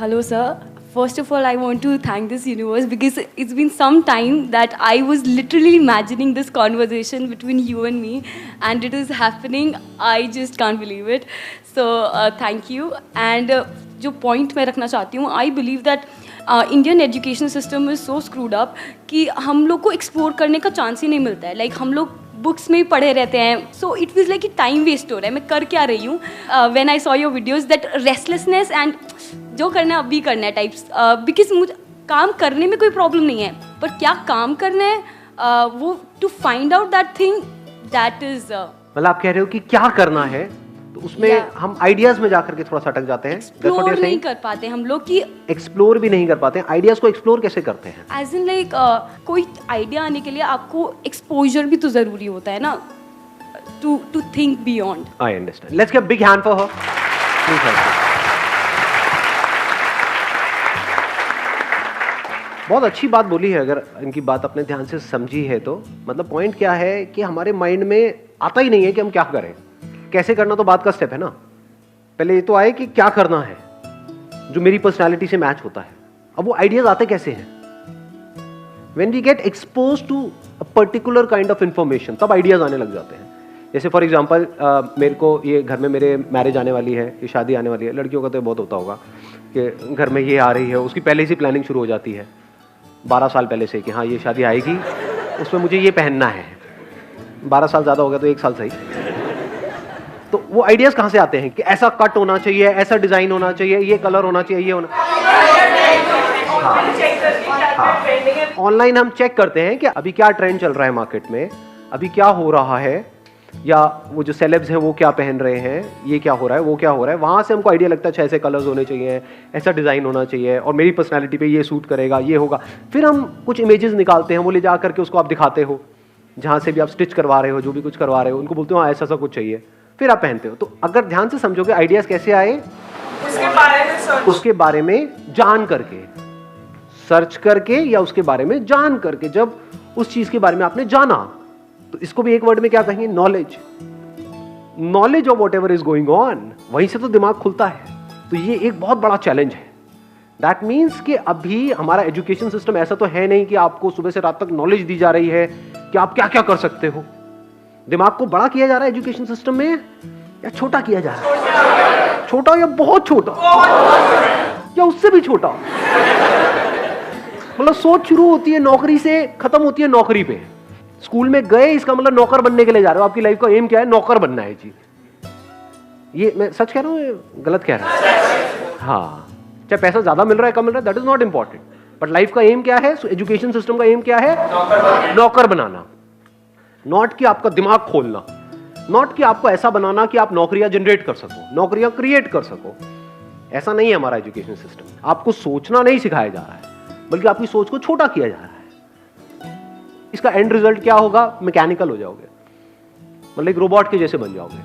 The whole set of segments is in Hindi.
Hello, sir. First of all, I want to thank this universe because it's been some time that I was literally imagining this conversation between you and me, and it is happening. I just can't believe it. So, thank you. And जो point मैं रखना चाहती हूँ, I believe that Indian education system is so screwed up कि हम लोग को explore करने का chance ही नहीं मिलता है. Like हम लोग बुक्स में ही पढ़े रहते हैं, सो इट फील्स लाइक कि टाइम वेस्ट हो रहा है, मैं कर क्या रही हूँ. When I saw your videos that restlessness and जो करना है अभी करना है टाइप्स, बिकॉज मुझे काम करने में कोई प्रॉब्लम नहीं है, पर क्या काम करना है वो to find out that thing that is. मतलब आप कह रहे हो कि क्या करना है, तो उसमें हम आइडियाज में जाकर के थोड़ा सा अटक जाते हैं. एक्सप्लोर नहीं कर पाते हम लोग कि एक्सप्लोर भी नहीं कर पाते हैं. आइडियाज को एक्सप्लोर कैसे करते हैं? एज इन लाइक कोई आइडिया आने के लिए आपको एक्सपोजर भी तो जरूरी होता है ना, to think beyond. I understand. Let's give a big hand for her. बहुत अच्छी बात बोली है. अगर इनकी बात अपने ध्यान से समझी है तो मतलब पॉइंट क्या है कि हमारे माइंड में आता ही नहीं है कि हम क्या करें. कैसे करना तो बात का स्टेप है ना. पहले ये तो आए कि क्या करना है जो मेरी पर्सनालिटी से मैच होता है. अब वो आइडियाज आते कैसे हैं? When we get expose to a particular kind of information, तब आइडियाज आने लग जाते हैं. जैसे फॉर एग्जांपल मेरे को ये घर में मेरे मैरिज आने वाली है, ये शादी आने वाली है. लड़कियों का तो बहुत होता होगा कि घर में ये आ रही है, उसकी पहले से प्लानिंग शुरू हो जाती है 12 साल पहले से कि हाँ ये शादी आएगी, उसमें मुझे ये पहनना है. 12 साल ज़्यादा हो गया तो 1 साल सही. तो वो आइडियाज कहाँ से आते हैं कि ऐसा कट होना चाहिए, ऐसा डिजाइन होना चाहिए, ये कलर होना चाहिए, ये होना. ऑनलाइन हम चेक करते हैं कि अभी क्या ट्रेंड चल रहा है मार्केट में, अभी क्या हो रहा है, या वो जो सेलेब्स हैं वो क्या पहन रहे हैं, ये क्या हो रहा है, वो क्या हो रहा है. वहाँ से हमको आइडिया लगता है अच्छा ऐसे कलर्स होने चाहिए, ऐसा डिज़ाइन होना चाहिए, और मेरी पर्सनैलिटी पे ये सूट करेगा, ये होगा. फिर हम कुछ इमेजेस निकालते हैं, वो ले जा करके उसको आप दिखाते हो, जहाँ से भी आप स्टिच करवा रहे हो, जो भी कुछ करवा रहे हो, उनको बोलते हो हाँ ऐसा सा कुछ चाहिए, फिर आप पहनते हो. तो अगर ध्यान से समझोगे आइडियाज कैसे आए, उसके बारे में जान करके, सर्च करके, या उसके बारे में जान करके. जब उस चीज के बारे में आपने जाना, तो इसको भी एक वर्ड में क्या कहेंगे? Knowledge. Knowledge of whatever is going on, वहीं से तो दिमाग खुलता है. तो ये एक बहुत बड़ा चैलेंज है. दैट मीन्स कि अभी हमारा एजुकेशन सिस्टम ऐसा तो है नहीं कि आपको सुबह से रात तक नॉलेज दी जा रही है कि आप क्या क्या कर सकते हो. दिमाग को बड़ा किया जा रहा है एजुकेशन सिस्टम में, या छोटा किया जा रहा है? छोटा या बहुत छोटा, या उससे भी छोटा. मतलब सोच शुरू होती है नौकरी से, खत्म होती है नौकरी पे. स्कूल में गए, इसका मतलब नौकर बनने के लिए जा रहे हो. आपकी लाइफ का एम क्या है? नौकर बनना है जी. ये मैं सच कह रहा हूँ, गलत कह रहा हूँ? हाँ, चाहे पैसा ज्यादा मिल रहा है कम मिल रहा है, that is not important. But life का एम क्या है? एजुकेशन सिस्टम का एम क्या है? नौकर बनाना. नॉट कि आपका दिमाग खोलना, नॉट कि आपको ऐसा बनाना कि आप नौकरियां जनरेट कर सको, नौकरियां क्रिएट कर सको. ऐसा नहीं है हमारा एजुकेशन सिस्टम. आपको सोचना नहीं सिखाया जा रहा है, बल्कि आपकी सोच को छोटा किया जा रहा है. इसका एंड रिजल्ट क्या होगा? मैकेनिकल हो जाओगे, मतलब एक रोबोट के जैसे बन जाओगे.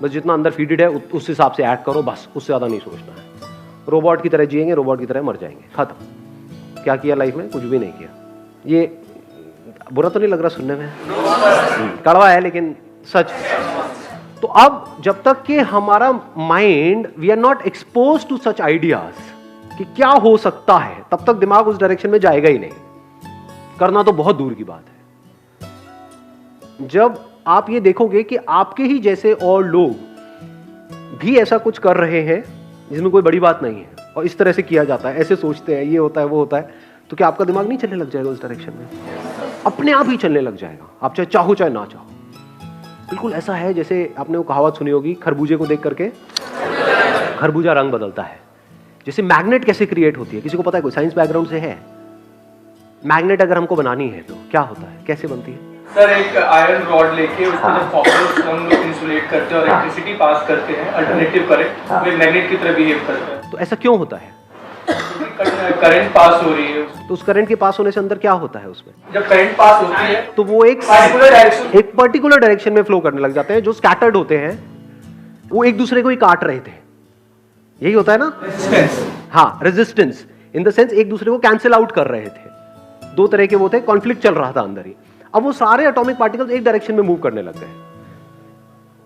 बस जितना अंदर फीडेड है उस हिसाब से ऐड करो, बस उससे ज्यादा नहीं सोचना है. रोबोट की तरह जिएंगे, रोबोट की तरह मर जाएंगे, खत्म. क्या किया लाइफ में? कुछ भी नहीं किया. ये बुरा तो नहीं लग रहा सुनने में? कड़वा है लेकिन सच. तो अब जब तक कि हमारा mind, we are not expose to such ideas कि क्या हो सकता है, तब तक दिमाग उस डायरेक्शन में जाएगा ही नहीं. करना तो बहुत दूर की बात है. जब आप ये देखोगे कि आपके ही जैसे और लोग भी ऐसा कुछ कर रहे हैं जिसमें कोई बड़ी बात नहीं है, और इस तरह से किया जाता है, ऐसे सोचते हैं, ये होता है वो होता है, तो क्या आपका दिमाग नहीं चलने लग जाएगा उस डायरेक्शन में? अपने आप ही चलने लग जाएगा, आप चाहे चाहो चाहे ना चाहो. बिल्कुल ऐसा है जैसे आपने वो कहावत सुनी होगी, खरबूजे को देख करके खरबूजा रंग बदलता है. जैसे मैग्नेट कैसे क्रिएट होती है, किसी को पता है? कोई साइंस बैकग्राउंड से है? मैग्नेट अगर हमको बनानी है तो क्या होता है, कैसे बनती है? सर, एक आयरन रॉड लेके उसमें कॉपर हम लोग इंसुलेट करते हैं और इलेक्ट्रिसिटी पास करते हैं, अल्टरनेटिव करंट, वो मैग्नेट की तरह बिहेव करता है. तो ऐसा क्यों होता है? करंट पास हो रही है, तो उस करंट के पास होने से अंदर क्या होता है? उसमें जब करंट पास होती है तो वो एक पर्टिकुलर डायरेक्शन में फ्लो करने लग जाते हैं. जो स्कैटर्ड होते हैं वो एक दूसरे को ही काट रहे थे. यही होता है ना? रेजिस्टेंस. हाँ, रेजिस्टेंस इन द सेंस एक दूसरे को कैंसिल आउट कर रहे थे. दो तरह के वो थे, कॉन्फ्लिक्ट चल रहा था अंदर ही. अब वो सारे एटॉमिक पार्टिकल्स एक डायरेक्शन में मूव करने लग गए.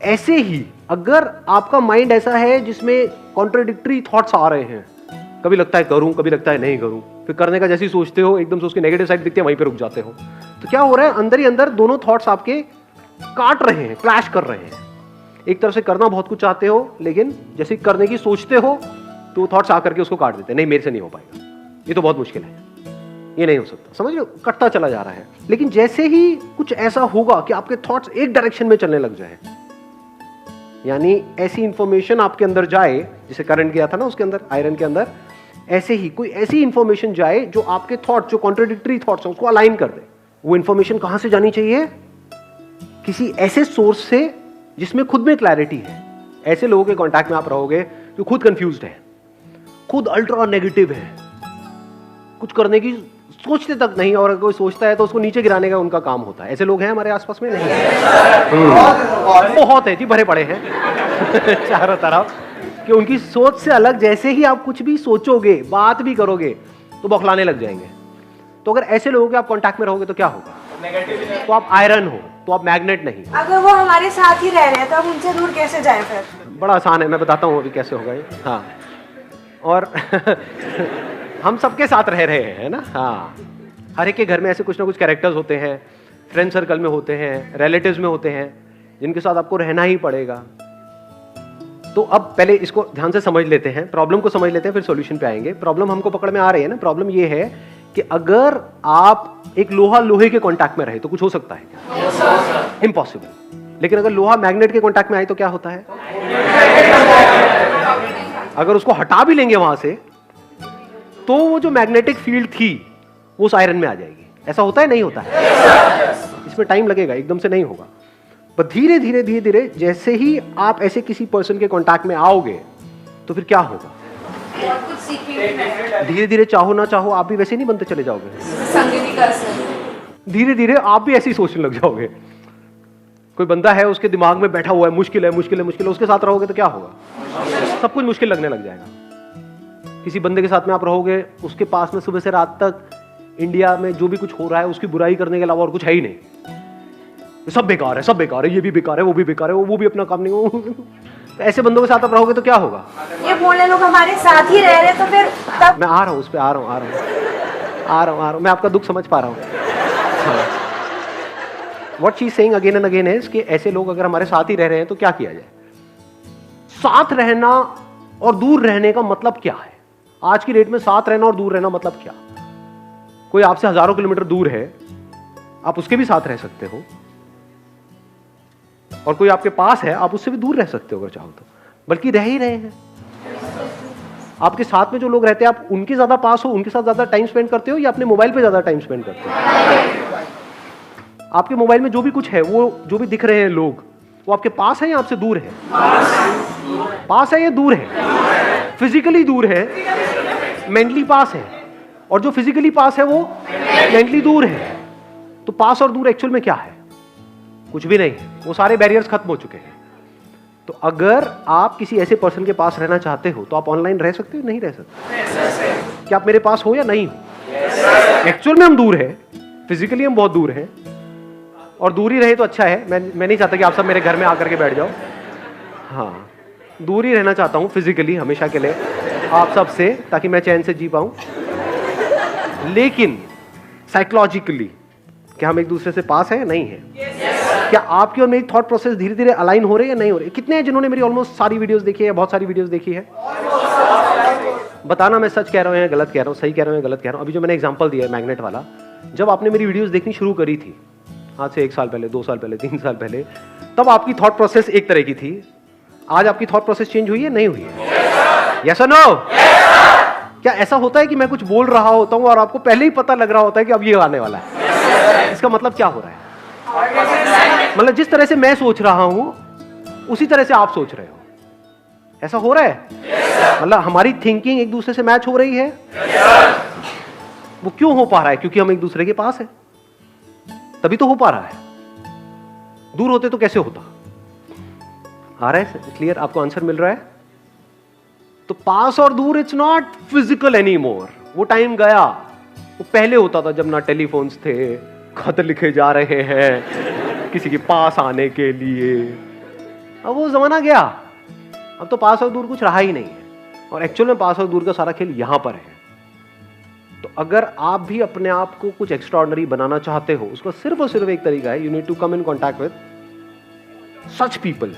ऐसे ही अगर आपका माइंड ऐसा है जिसमें कॉन्ट्राडिक्टरी थॉट्स आ रहे हैं, कभी लगता है करूं, कभी लगता है नहीं करूं, फिर करने का जैसे ही सोचते हो एकदम से उसकी नेगेटिव साइड दिखती है, वहीं पे रुक जाते हो। तो क्या हो रहा है, अंदर ही अंदर दोनों थॉट्स आपके काट रहे हैं, क्लैश कर रहे हैं। एक तरफ से करना बहुत कुछ चाहते हो, लेकिन जैसे करने की सोचते हो तो थॉट्स आकर के उसको काट देते हैं, नहीं मेरे से नहीं हो पाएगा, ये तो बहुत मुश्किल है, ये नहीं हो सकता, समझ लो, कटता चला जा रहा है। लेकिन जैसे ही कुछ ऐसा होगा कि आपके थॉट्स एक डायरेक्शन में चलने लग जाए, यानी ऐसी इंफॉर्मेशन आपके अंदर जाए, जैसे करंट गया था ना उसके अंदर, आयरन के अंदर, ऐसे ही कोई ऐसी इंफॉर्मेशन जाए जो आपके थॉट, जो कॉन्ट्राडिक्टरी थॉट्स हैं उसको अलाइन कर दे। वो इंफॉर्मेशन कहां से जानी चाहिए? किसी ऐसे सोर्स से जिसमें खुद में क्लैरिटी है। ऐसे लोगों के कांटेक्ट में आप रहोगे जो खुद कंफ्यूज्ड है, खुद अल्ट्रा नेगेटिव है, कुछ करने की सोचते तक नहीं, और अगर कोई सोचता है तो उसको नीचे गिराने का उनका काम होता है। ऐसे लोग हैं हमारे आसपास में? नहीं है, बहुत है जी, भरे पड़े हैं चारों तरफ, कि उनकी सोच से अलग जैसे ही आप कुछ भी सोचोगे, बात भी करोगे तो बौखलाने लग जाएंगे। तो अगर ऐसे लोगों के आप कांटेक्ट में रहोगे तो क्या होगा? तो आप आयरन हो, तो आप मैग्नेट नहीं। अगर वो हमारे साथ ही रह रहे हैं तो हम उनसे दूर कैसे जाएं फिर? बड़ा आसान है, मैं बताता हूँ अभी कैसे होगा ये। हाँ, और हम सबके साथ रह रहे हैं ना। हाँ, हर एक के घर में ऐसे कुछ ना कुछ कैरेक्टर्स होते हैं, फ्रेंड सर्कल में होते हैं, रिलेटिव्स में होते हैं, जिनके साथ आपको रहना ही पड़ेगा। तो अब पहले इसको ध्यान से समझ लेते हैं, प्रॉब्लम को समझ लेते हैं, फिर सॉल्यूशन पे आएंगे। प्रॉब्लम हमको पकड़ में आ रही है ना। प्रॉब्लम ये है कि अगर आप एक लोहा लोहे के कांटेक्ट में रहे तो कुछ हो सकता है क्या? इम्पॉसिबल। लेकिन अगर लोहा मैग्नेट के कांटेक्ट में आए तो क्या होता है? अगर उसको हटा भी लेंगे वहां से तो वो जो मैग्नेटिक फील्ड थी वो उस आयरन में आ जाएगी। ऐसा होता है? नहीं होता है। इसमें टाइम लगेगा, एकदम से नहीं होगा, पर धीरे धीरे धीरे धीरे जैसे ही आप ऐसे किसी पर्सन के कांटेक्ट में आओगे तो फिर क्या होगा? धीरे धीरे, चाहो ना चाहो, आप भी वैसे नहीं बनते चले जाओगे। धीरे धीरे आप भी ऐसी सोचने लग जाओगे। कोई बंदा है, उसके दिमाग में बैठा हुआ है मुश्किल है मुश्किल है मुश्किल है, उसके साथ रहोगे तो क्या होगा? सब कुछ मुश्किल लगने लग जाएगा। किसी बंदे के साथ में आप रहोगे, उसके पास में सुबह से रात तक इंडिया में जो भी कुछ हो रहा है उसकी बुराई करने के अलावा और कुछ है ही नहीं। सब बेकार है, सब बेकार है, ये भी बेकार है, वो भी बेकार है, वो भी अपना काम नहीं। तो ऐसे बंदों के साथ आप रहोगे तो क्या होगा? ये बोलने लोग हमारे साथ ही रह रहे तो फिर तब मैं आ रहा हूँ, उस पर आ रहा हूँ, मैं आपका दुख समझ पा रहा हूँ। What she is saying again and again is कि ऐसे लोग अगर हमारे साथ ही रह रहे हैं तो क्या किया जाए? साथ रहना और दूर रहने का मतलब क्या है? आज की डेट में साथ रहना और दूर रहना मतलब क्या? कोई आपसे हजारों किलोमीटर दूर है, आप उसके भी साथ रह सकते हो, और कोई आपके पास है, आप उससे भी दूर रह सकते हो अगर चाहो तो, बल्कि रह ही रहे हैं। आपके साथ में जो लोग रहते हैं, आप उनके ज्यादा पास हो, उनके साथ ज्यादा टाइम स्पेंड करते हो या अपने मोबाइल पे ज्यादा टाइम स्पेंड करते हो? आपके मोबाइल में जो भी कुछ है, वो जो भी दिख रहे हैं लोग, वो आपके पास है या आपसे दूर है? पास है या दूर है? फिजिकली दूर है, मेंटली पास है, और जो फिजिकली पास है वो मेंटली दूर है। तो पास और दूर एक्चुअल में क्या है? कुछ भी नहीं, वो सारे बैरियर्स खत्म हो चुके हैं। तो अगर आप किसी ऐसे पर्सन के पास रहना चाहते हो तो आप ऑनलाइन रह सकते हो? नहीं रह सकते। क्या आप मेरे पास हो या नहीं हो? एक्चुअल में हम दूर है, फिजिकली हम बहुत दूर हैं, और दूर ही रहे तो अच्छा है। मैं नहीं चाहता कि आप सब मेरे घर में आकर के बैठ जाओ। हाँ, दूर ही रहना चाहता हूँ फिजिकली हमेशा के लिए आप सब से, ताकि मैं चैन से जी पाऊँ। लेकिन साइकोलॉजिकली क्या हम एक दूसरे से पास है या नहीं है? क्या आपकी और मेरी थॉट प्रोसेस धीरे धीरे अलाइन हो रहे हैं या नहीं हो रहे? कितने हैं जिन्होंने मेरी ऑलमोस्ट सारी वीडियोस देखी है, बहुत सारी वीडियोस देखी है? बताना मैं सच कह रहा हूँ या गलत कह रहा हूँ, सही कह रहा हूँ या गलत कह रहा हूँ। अभी जो मैंने एग्जांपल दिया है मैग्नेट वाला, जब आपने मेरी वीडियोस देखनी शुरू करी थी, आज से 1 साल पहले, 2 साल पहले, 3 साल पहले, तब आपकी थॉट प्रोसेस एक तरह की थी। आज आपकी थॉट प्रोसेस चेंज हुई है, नहीं हुई है? यस और नो? क्या ऐसा होता है कि मैं कुछ बोल रहा होता हूँ और आपको पहले ही पता लग रहा होता है कि अब ये आने वाला है? इसका मतलब क्या हो रहा है? मतलब जिस तरह से मैं सोच रहा हूं उसी तरह से आप सोच रहे हो। ऐसा हो रहा है? मतलब हमारी थिंकिंग एक दूसरे से मैच हो रही है। वो क्यों हो पा रहा है? क्योंकि हम एक दूसरे के पास है, तभी तो हो पा रहा है। दूर होते तो कैसे होता? आ रहा है क्लियर? आपको आंसर मिल रहा है? तो पास और दूर, it's not physical any more. वो टाइम गया। वो पहले होता था जब ना टेलीफोन्स थे, खत लिखे जा रहे हैं किसी के पास आने के लिए। अब वो जमाना गया। अब तो पास और दूर कुछ रहा ही नहीं है। और एक्चुअल में पास और दूर का सारा खेल यहां पर है। तो अगर आप भी अपने आप को कुछ एक्स्ट्राऑर्डिनरी बनाना चाहते हो, उसका सिर्फ और सिर्फ एक तरीका है, you need to come in contact with such people